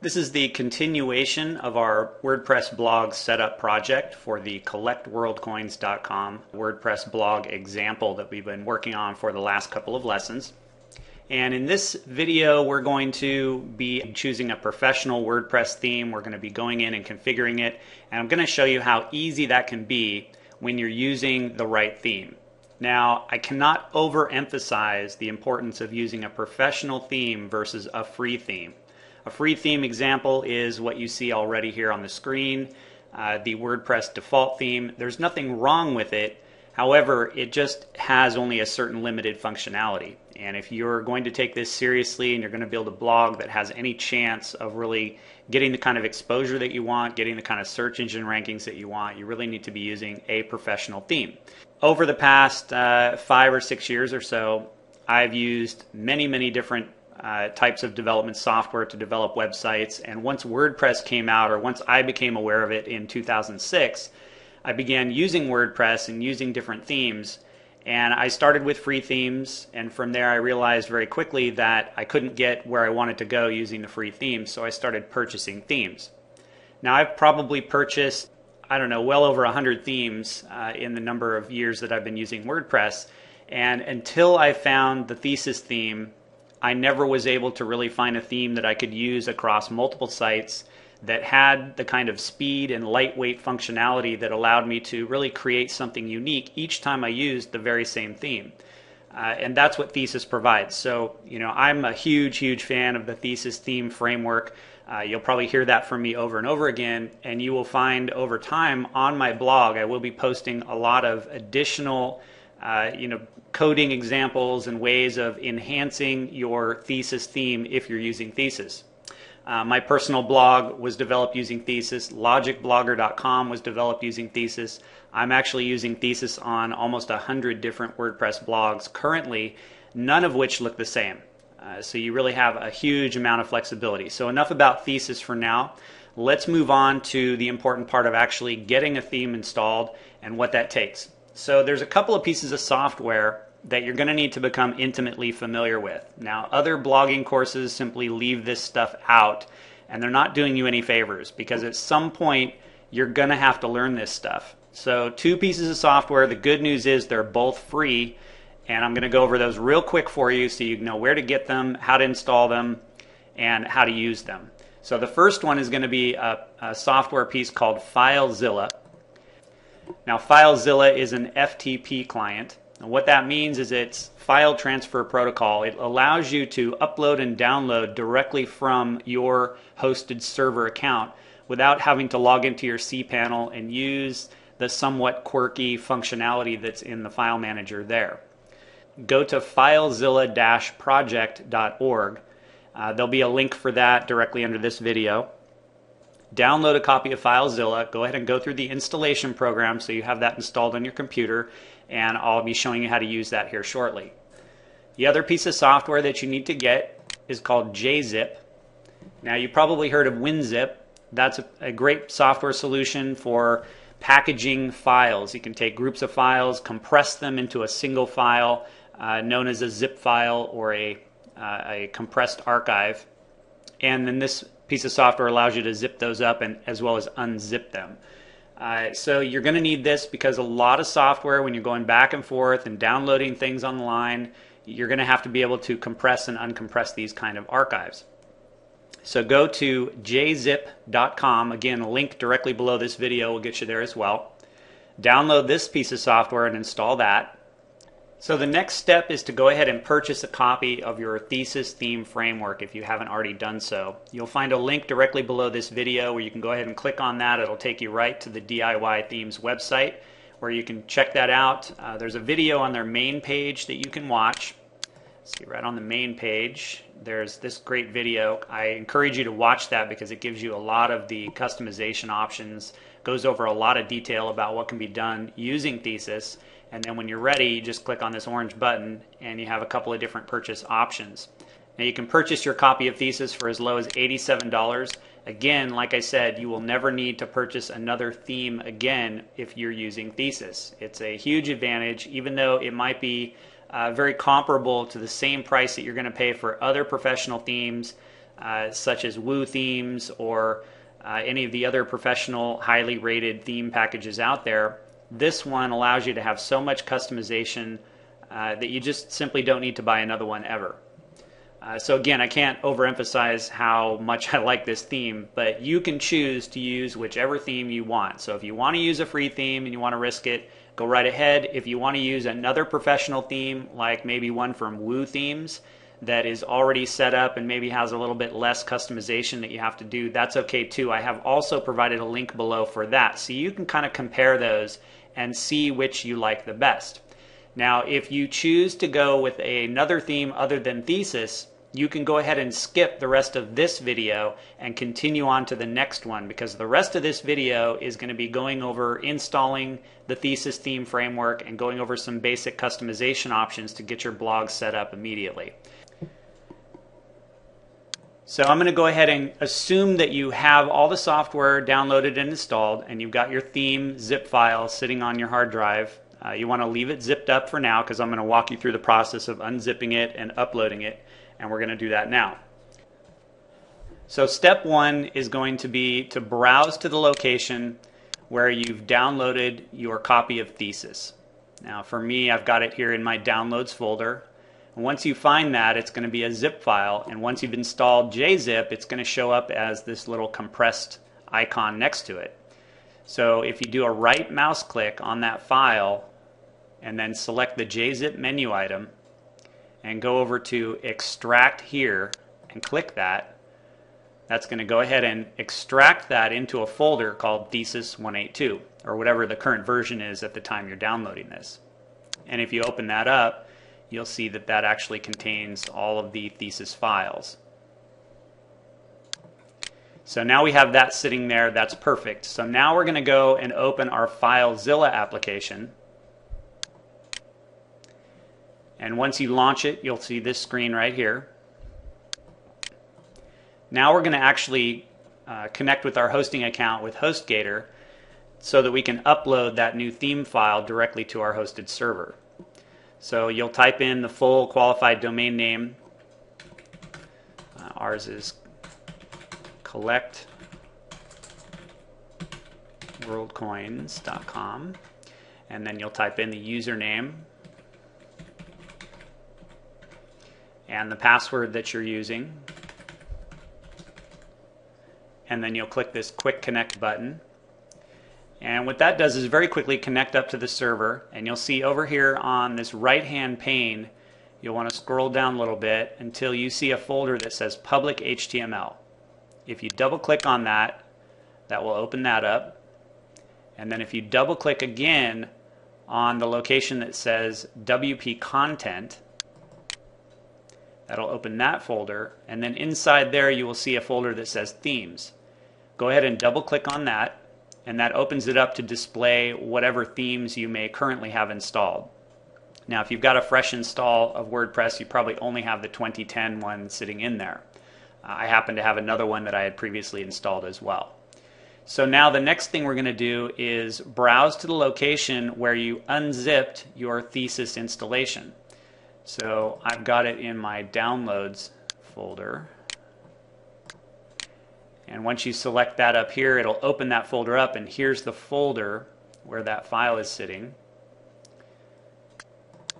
This is the continuation of our WordPress blog setup project for the collectworldcoins.com WordPress blog example that we've been working on for the last couple of lessons. And in this video, we're going to be choosing a professional WordPress theme. We're going to be going in and configuring it, and I'm going to show you how easy that can be when you're using the right theme. Now, I cannot overemphasize the importance of using a professional theme versus a free theme. A free theme example is what you see already here on the screen, the WordPress default theme. There's nothing wrong with it. However, it just has only a certain limited functionality. And if you're going to take this seriously and you're going to build a blog that has any chance of really getting the kind of exposure that you want, getting the kind of search engine rankings that you want, you really need to be using a professional theme. Over the past 5 or 6 years or so, I've used many different types of development software to develop websites. And once WordPress came out, or once I became aware of it in 2006, I began using WordPress and using different themes. And I started with free themes, and from there I realized very quickly that I couldn't get where I wanted to go using the free themes, so I started purchasing themes. Now, I've probably purchased, I don't know, well over 100 themes in the number of years that I've been using WordPress, and until I found the thesis theme, I never was able to really find a theme that I could use across multiple sites that had the kind of speed and lightweight functionality that allowed me to really create something unique each time I used the very same theme. And that's what Thesis provides. So, I'm a huge fan of the Thesis theme framework. You'll probably hear that from me over and over again, and you will find over time on my blog I will be posting a lot of additional coding examples and ways of enhancing your Thesis theme if you're using Thesis. My personal blog was developed using Thesis. Logicblogger.com was developed using Thesis. I'm actually using Thesis on almost 100 different WordPress blogs currently, none of which look the same. So you really have a huge amount of flexibility. So enough about Thesis for now. Let's move on to the important part of actually getting a theme installed and what that takes. So there's a couple of pieces of software that you're going to need to become intimately familiar with. Now, other blogging courses simply leave this stuff out, and they're not doing you any favors, because at some point you're going to have to learn this stuff. So 2 pieces of software. The good news is they're both free, and I'm going to go over those real quick for you so you know where to get them, how to install them, and how to use them. So the first one is going to be a software piece called FileZilla. Now, FileZilla is an FTP client. And what that means is it's file transfer protocol. It allows you to upload and download directly from your hosted server account without having to log into your cPanel and use the somewhat quirky functionality that's in the file manager there. Go to filezilla-project.org. There'll be a link for that directly under this video. Download a copy of FileZilla. Go ahead and go through the installation program so you have that installed on your computer, and I'll be showing you how to use that here shortly. The other piece of software that you need to get is called JZip. Now, you probably heard of WinZip. That's a great software solution for packaging files. You can take groups of files, compress them into a single file known as a zip file or a compressed archive, and then this piece of software allows you to zip those up and as well as unzip them. So you're going to need this because a lot of software, when you're going back and forth and downloading things online, you're going to have to be able to compress and uncompress these kind of archives. So go to jzip.com. Again, a link directly below this video will get you there as well. Download this piece of software and install that. So the next step is to go ahead and purchase a copy of your Thesis theme framework if you haven't already done so. You'll find a link directly below this video where you can go ahead and click on that. It'll take you right to the DIY Themes website where you can check that out. There's a video on their main page that you can watch. See, right on the main page, there's this great video. I encourage you to watch that because it gives you a lot of the customization options, goes over a lot of detail about what can be done using Thesis. And then when you're ready, you just click on this orange button and you have a couple of different purchase options. Now you can purchase your copy of Thesis for as low as $87. Again, like I said, you will never need to purchase another theme again if you're using Thesis. It's a huge advantage, even though it might be very comparable to the same price that you're going to pay for other professional themes. such as Woo themes or any of the other professional, highly rated theme packages out there, this one allows you to have so much customization that you just simply don't need to buy another one ever. So again, I can't overemphasize how much I like this theme, but you can choose to use whichever theme you want. So if you want to use a free theme and you want to risk it, go right ahead. If you want to use another professional theme, like maybe one from Woo Themes that is already set up and maybe has a little bit less customization that you have to do, that's okay too. I have also provided a link below for that, so you can kind of compare those and see which you like the best. Now, if you choose to go with another theme other than Thesis, you can go ahead and skip the rest of this video and continue on to the next one, because the rest of this video is going to be going over installing the Thesis theme framework and going over some basic customization options to get your blog set up immediately. So I'm going to go ahead and assume that you have all the software downloaded and installed and you've got your theme zip file sitting on your hard drive. You want to leave it zipped up for now, because I'm going to walk you through the process of unzipping it and uploading it, and we're going to do that now. So step one is going to be to browse to the location where you've downloaded your copy of Thesis. Now for me, I've got it here in my downloads folder. And once you find that, it's going to be a zip file, and once you've installed JZip, it's going to show up as this little compressed icon next to it. So if you do a right mouse click on that file and then select the JZip menu item and go over to extract here and click that, that's going to go ahead and extract that into a folder called Thesis 182, or whatever the current version is at the time you're downloading this. And if you open that up, you'll see that that actually contains all of the Thesis files. So now we have that sitting there. That's perfect. So now we're going to go and open our FileZilla application. And once you launch it, you'll see this screen right here. Now we're going to actually connect with our hosting account with HostGator so that we can upload that new theme file directly to our hosted server. So you'll type in the full qualified domain name. Ours is collectworldcoins.com, and then you'll type in the username and the password that you're using, and then you'll click this quick connect button. And what that does is very quickly connect up to the server, and you'll see over here on this right hand pane, you'll want to scroll down a little bit until you see a folder that says public HTML. If you double click on that, that will open that up. And then if you double click again on the location that says WP content, that'll open that folder. And then inside there you will see a folder that says themes. Go ahead and double click on that, and that opens it up to display whatever themes you may currently have installed. Now if you've got a fresh install of WordPress, you probably only have the 2010 one sitting in there. I happen to have another one that I had previously installed as well. So now the next thing we're going to do is browse to the location where you unzipped your Thesis installation. So I've got it in my downloads folder. And once you select that up here, it'll open that folder up, and here's the folder where that file is sitting.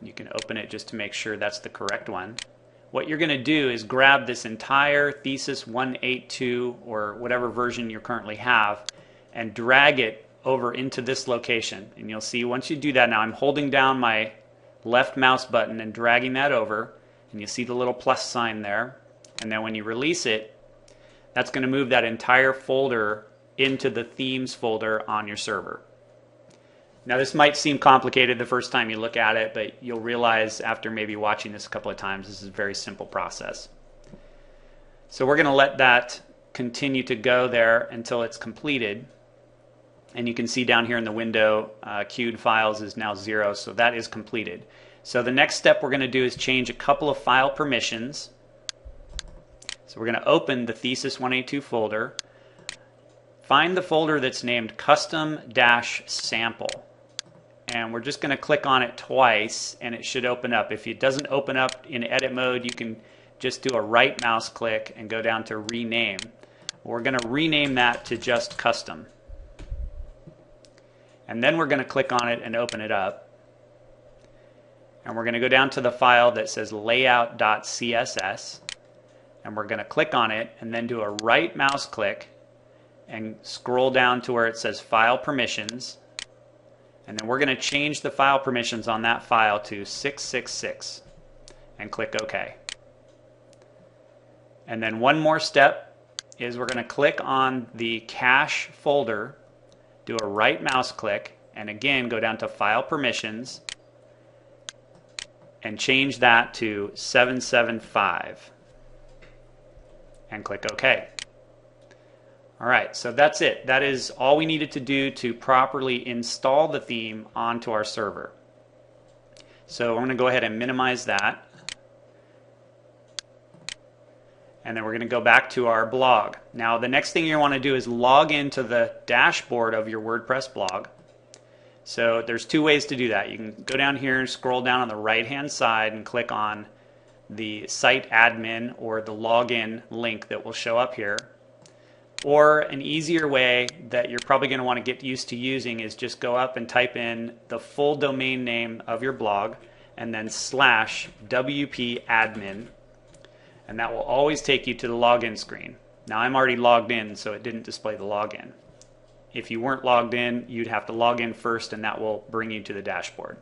You can open it just to make sure that's the correct one. What you're going to do is grab this entire Thesis 182 or whatever version you currently have and drag it over into this location. And you'll see once you do that, now I'm holding down my left mouse button and dragging that over, and you see the little plus sign there. And then when you release it, that's going to move that entire folder into the themes folder on your server. Now this might seem complicated the first time you look at it, but you'll realize after maybe watching this a couple of times, this is a very simple process. So we're going to let that continue to go there until it's completed. And you can see down here in the window, queued files is now 0, so that is completed. So the next step we're going to do is change a couple of file permissions. So we're going to open the Thesis 182 folder, find the folder that's named custom-sample. And we're just going to click on it twice and it should open up. If it doesn't open up in edit mode, you can just do a right mouse click and go down to rename. We're going to rename that to just custom. And then we're going to click on it and open it up. And we're going to go down to the file that says layout.css. And we're going to click on it and then do a right mouse click and scroll down to where it says File Permissions. And then we're going to change the file permissions on that file to 666 and click OK. And then one more step is we're going to click on the cache folder, do a right mouse click, and again go down to File Permissions and change that to 775 and click OK. Alright, so that's it. That is all we needed to do to properly install the theme onto our server. So I'm going to go ahead and minimize that. And then we're going to go back to our blog. Now the next thing you want to do is log into the dashboard of your WordPress blog. So there's two ways to do that. You can go down here and scroll down on the right hand side and click on the site admin or the login link that will show up here. Or an easier way that you're probably going to want to get used to using is just go up and type in the full domain name of your blog and then /wp-admin. And that will always take you to the login screen. Now I'm already logged in, so it didn't display the login. If you weren't logged in, you'd have to log in first, and that will bring you to the dashboard.